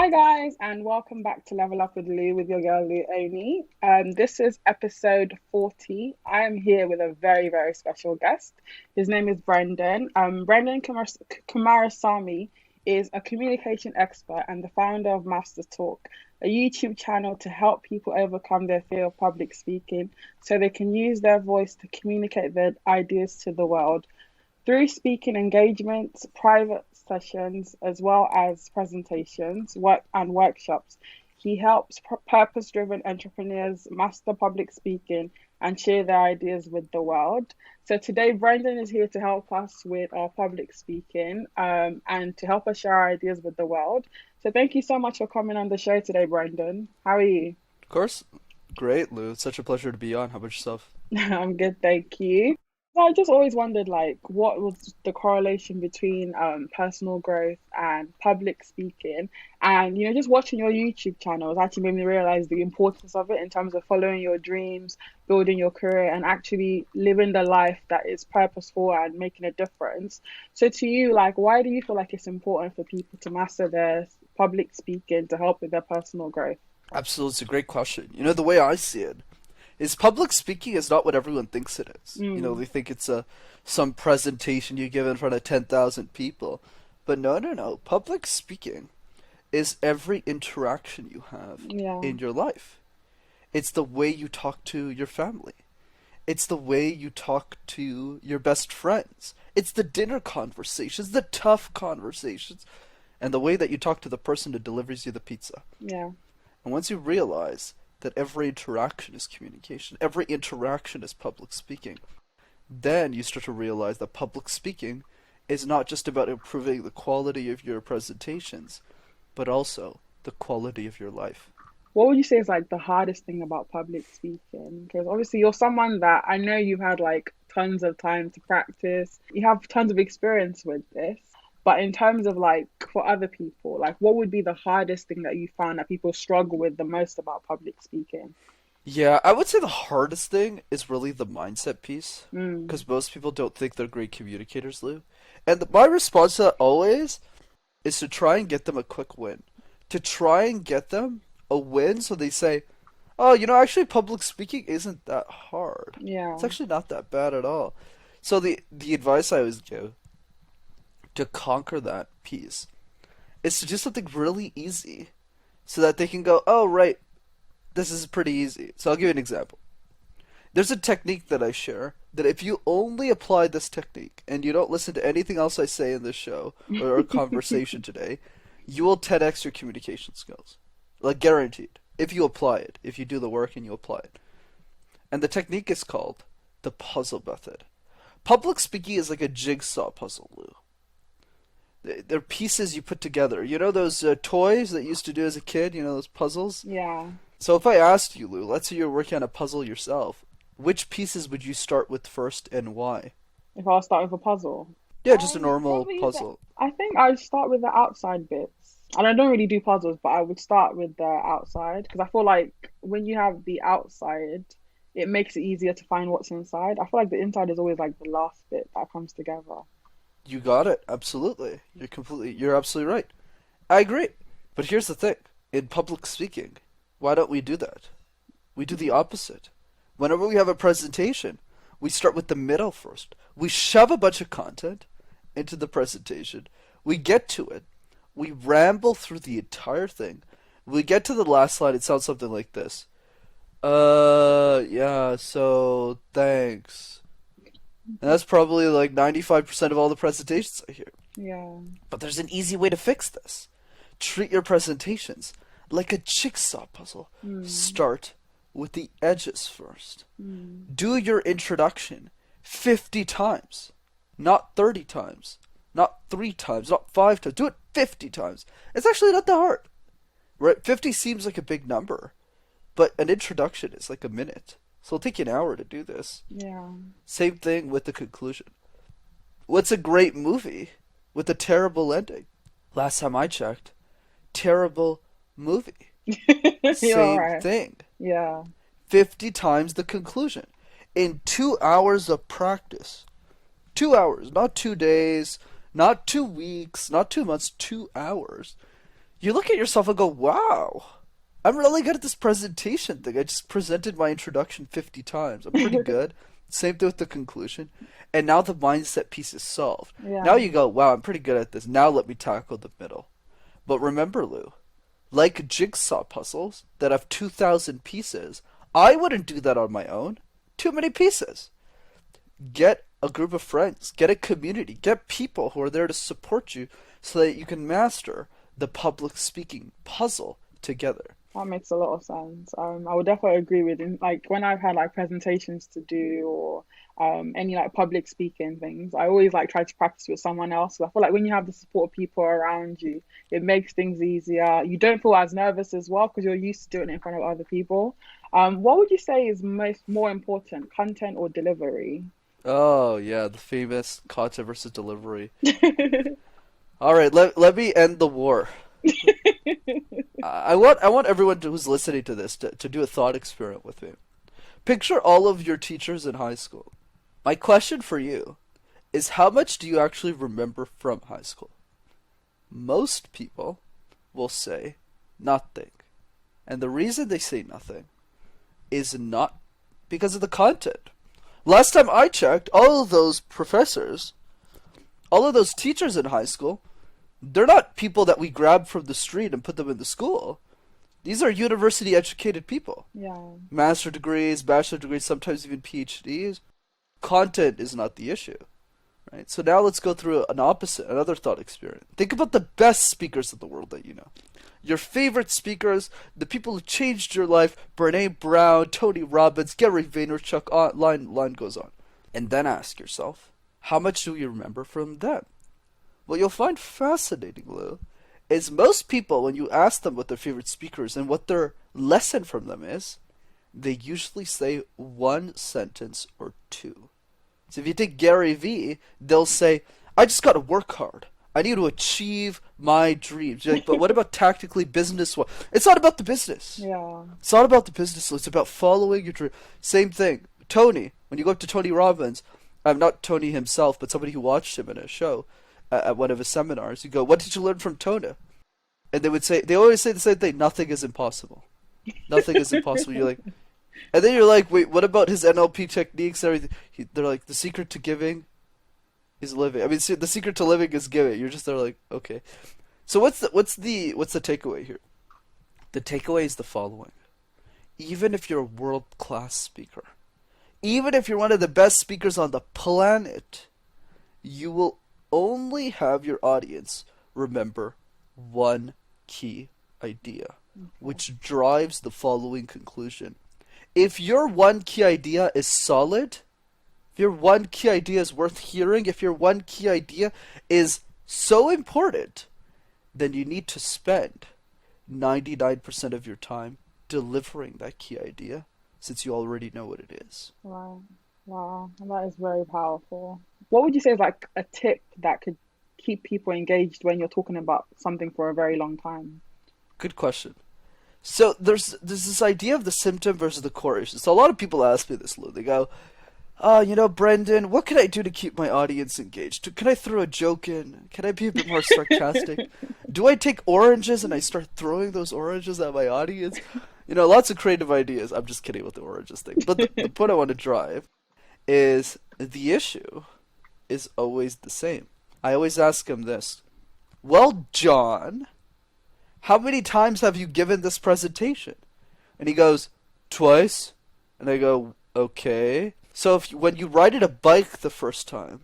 Hi guys, and welcome back to Level Up with Lou with your girl Lou Oni. This is episode 40. I am here with a very, very special guest. His name is Brenden. Kumarasamy is a communication expert and the founder of Master Talk, a YouTube channel to help people overcome their fear of public speaking so they can use their voice to communicate their ideas to the world. Through speaking engagements, private sessions, as well as presentations, workshops, he helps purpose-driven entrepreneurs master public speaking and share their ideas with the world. So today, Brendan is here to help us with our public speaking, and to help us share our ideas with the world. So thank you so much for coming on the show today, Brendan. How are you? Of course. Great, Lou. It's such a pleasure to be on. How about yourself? I'm good, thank you. So I just always wondered, like, what was the correlation between personal growth and public speaking? And, just watching your YouTube channels actually made me realize the importance of it in terms of following your dreams, building your career, and actually living the life that is purposeful and making a difference. So to you, like, why do you feel like it's important for people to master their public speaking to help with their personal growth? Absolutely, it's a great question. The way I see it is public speaking is not what everyone thinks it is. Mm, They think it's some presentation you give in front of 10,000 people. But no, no, no. Public speaking is every interaction you have yeah, in your life. It's the way you talk to your family. It's the way you talk to your best friends. It's the dinner conversations, the tough conversations, and the way that you talk to the person who delivers you the pizza. yeah. And once you realize that every interaction is communication, every interaction is public speaking, then you start to realize that public speaking is not just about improving the quality of your presentations, but also the quality of your life. What would you say is like the hardest thing about public speaking? Because obviously you're someone that I know you've had like tons of time to practice. You have tons of experience with this. But in terms of like for other people, like what would be the hardest thing that you found that people struggle with the most about public speaking? Yeah, I would say the hardest thing is really the mindset piece, Mm, because most people don't think they're great communicators, Lou. And my response to that always is to try and get them a quick win. To try and get them a win so they say, oh, actually public speaking isn't that hard. yeah, It's actually not that bad at all. So the advice I always give to conquer that piece is to do something really easy so that they can go, oh, right, this is pretty easy. So I'll give you an example. There's a technique that I share that if you only apply this technique and you don't listen to anything else I say in this show or our conversation today, you will 10x your communication skills. Like guaranteed. If you apply it, if you do the work and you apply it. And the technique is called the puzzle method. Public speaking is like a jigsaw puzzle, Lou. They're pieces you put together. You know those toys that you used to do as a kid? Those puzzles? yeah. So if I asked you, Lou, let's say you're working on a puzzle yourself, which pieces would you start with first and why? If I'll start with a puzzle, Yeah, just a normal probably puzzle. I think I'd start with the outside bits. And I don't really do puzzles, but I would start with the outside because I feel like when you have the outside, it makes it easier to find what's inside. I feel like the inside is always like the last bit that comes together. You got it. Absolutely. You're absolutely right. I agree. But here's the thing. In public speaking, why don't we do that? We do the opposite. Whenever we have a presentation, we start with the middle first. We shove a bunch of content into the presentation. We get to it. We ramble through the entire thing. We get to the last slide, it sounds something like this. Yeah, so thanks. And that's probably like 95% of all the presentations I hear. Yeah. But there's an easy way to fix this. Treat your presentations like a jigsaw puzzle. Mm, Start with the edges first. mm, Do your introduction 50 times, not 30 times, not 3 times, not 5 times. Do it 50 times. It's actually not that hard, right? 50 seems like a big number, but an introduction is like a minute. So it'll take you an hour to do this. yeah. Same thing with the conclusion. What's a great movie with a terrible ending? Last time I checked, terrible movie. You're all Same right. thing. Yeah. 50 times the conclusion. In 2 hours of practice. 2 hours, not 2 days, not 2 weeks, not 2 months, 2 hours. you look at yourself and go, wow, I'm really good at this presentation thing. I just presented my introduction 50 times. I'm pretty good. Same thing with the conclusion. And now the mindset piece is solved. Yeah. Now you go, wow, I'm pretty good at this. Now let me tackle the middle. But remember, Lou, like jigsaw puzzles that have 2,000 pieces, I wouldn't do that on my own. Too many pieces. Get a group of friends, get a community, get people who are there to support you so that you can master the public speaking puzzle together. That makes a lot of sense. I would definitely agree with it. Like when I've had like presentations to do or any like public speaking things, I always like try to practice with someone else. So I feel like when you have the support of people around you, it makes things easier. You don't feel as nervous as well because you're used to doing it in front of other people. What would you say is more important, content or delivery? Oh, yeah, the famous content versus delivery. All right, let me end the war. I want everyone who's listening to this to do a thought experiment with me. Picture all of your teachers in high school. My question for you is how much do you actually remember from high school? Most people will say nothing. And the reason they say nothing is not because of the content. Last time I checked, all of those professors, all of those teachers in high school, they're not people that we grab from the street and put them in the school. These are university educated people. Yeah. Master degrees, bachelor degrees, sometimes even PhDs. Content is not the issue. Right? So now let's go through another thought experiment. Think about the best speakers in the world that you know. Your favorite speakers, the people who changed your life, Brene Brown, Tony Robbins, Gary Vaynerchuk, line goes on. And then ask yourself, how much do you remember from them? What you'll find fascinating, Lou, is most people, when you ask them what their favorite speakers and what their lesson from them is, they usually say one sentence or two. So if you take Gary Vee, they'll say, I just got to work hard. I need to achieve my dreams. You're like, but what about tactically business? It's not about the business. Yeah. It's not about the business. It's about following your dream. Same thing. Tony, when you go up to Tony Robbins, not Tony himself, but somebody who watched him in a show at one of his seminars, you go, what did you learn from Tony? And they always say the same thing, nothing is impossible. Nothing is impossible. You're like, and then you're like, wait, what about his NLP techniques and everything? They're like, the secret to giving is living. I mean, the secret to living is giving. You're just there like, okay. So what's the takeaway here? The takeaway is the following. Even if you're a world-class speaker, even if you're one of the best speakers on the planet, you will only have your audience remember one key idea, which drives the following conclusion. If your one key idea is solid, if your one key idea is worth hearing, if your one key idea is so important, then you need to spend 99% of your time delivering that key idea, since you already know what it is. Wow. Wow. That is very powerful. What would you say is like a tip that could keep people engaged when you're talking about something for a very long time? Good question. So there's this idea of the symptom versus the core issue. So a lot of people ask me this, Lou. They go, Brenden, what can I do to keep my audience engaged? Can I throw a joke in? Can I be a bit more sarcastic? Do I take oranges and I start throwing those oranges at my audience? Lots of creative ideas. I'm just kidding with the oranges thing. But the point I want to drive is the issue is always the same. I always ask him this. Well, John, how many times have you given this presentation? And he goes, twice. And I go, okay. So when you ride a bike the first time,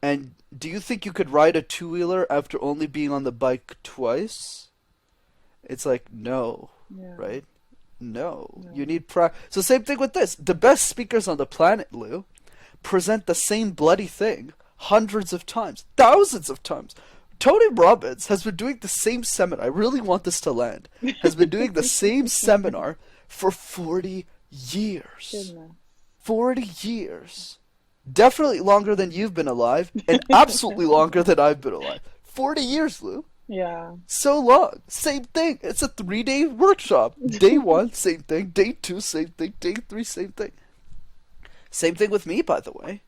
and do you think you could ride a two-wheeler after only being on the bike twice? It's like, no, right? No. You need practice. So same thing with this. The best speakers on the planet, Lou, present the same bloody thing hundreds of times, thousands of times. Tony Robbins has been doing the same seminar. I really want this to land. Has been doing the same seminar for 40 years. Goodness. 40 years. Definitely longer than you've been alive, and absolutely longer than I've been alive. 40 years, Lou. Yeah. So long. Same thing. It's a 3-day workshop. Day 1, same thing. Day 2, same thing. Day 3, same thing. Same thing with me, by the way.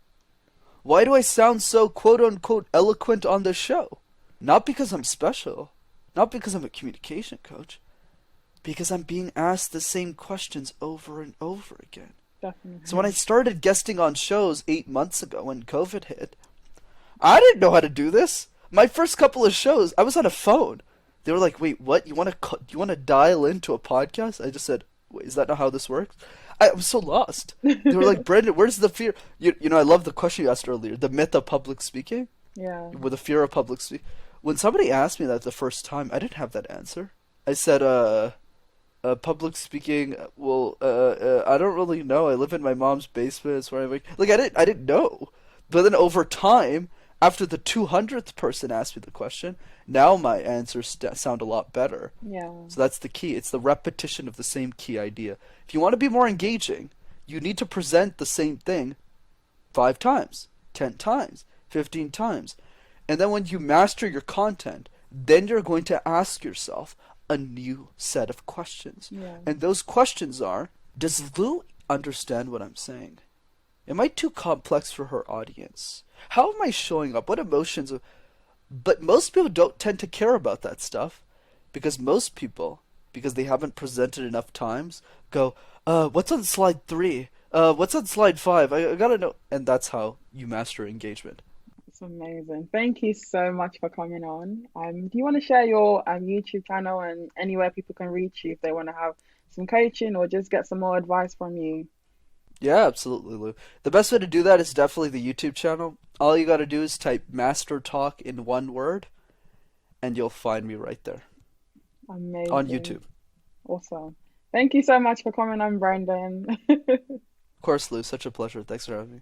Why do I sound so quote-unquote eloquent on this show? Not because I'm special. Not because I'm a communication coach, because I'm being asked the same questions over and over again. So when I Definitely. started guesting on shows 8 months ago when COVID hit, I didn't know how to do this. My first couple of shows, I was on a phone. They were like, "Wait, what? You want to dial into a podcast?" I just said, "Wait, is that not how this works?" I was so lost. They were like, "Brenden, where's the fear?" I love the question you asked earlier, the myth of public speaking, Yeah. with the fear of public speaking. When somebody asked me that the first time, I didn't have that answer. I said, public speaking. Well, I don't really know. I live in my mom's basement. It's where I didn't know. But then over time, after the 200th person asked me the question, now my answers sound a lot better. Yeah. So that's the key. It's the repetition of the same key idea. If you want to be more engaging, you need to present the same thing 5 times, 10 times, 15 times. And then when you master your content, then you're going to ask yourself a new set of questions. Yeah. And those questions are, does Lou understand what I'm saying? Am I too complex for her audience? How am I showing up? What emotions? But most people don't tend to care about that stuff because most people, because they haven't presented enough times, go, what's on slide 3? What's on slide 5? I gotta know. And that's how you master engagement. It's amazing. Thank you so much for coming on. Do you want to share your YouTube channel and anywhere people can reach you if they want to have some coaching or just get some more advice from you? Yeah, absolutely, Lou. The best way to do that is definitely the YouTube channel. All you gotta do is type Master Talk in one word, and you'll find me right there on Amazing. YouTube. Awesome. Thank you so much for coming on, Brandon. Of course, Lou, such a pleasure. Thanks for having me.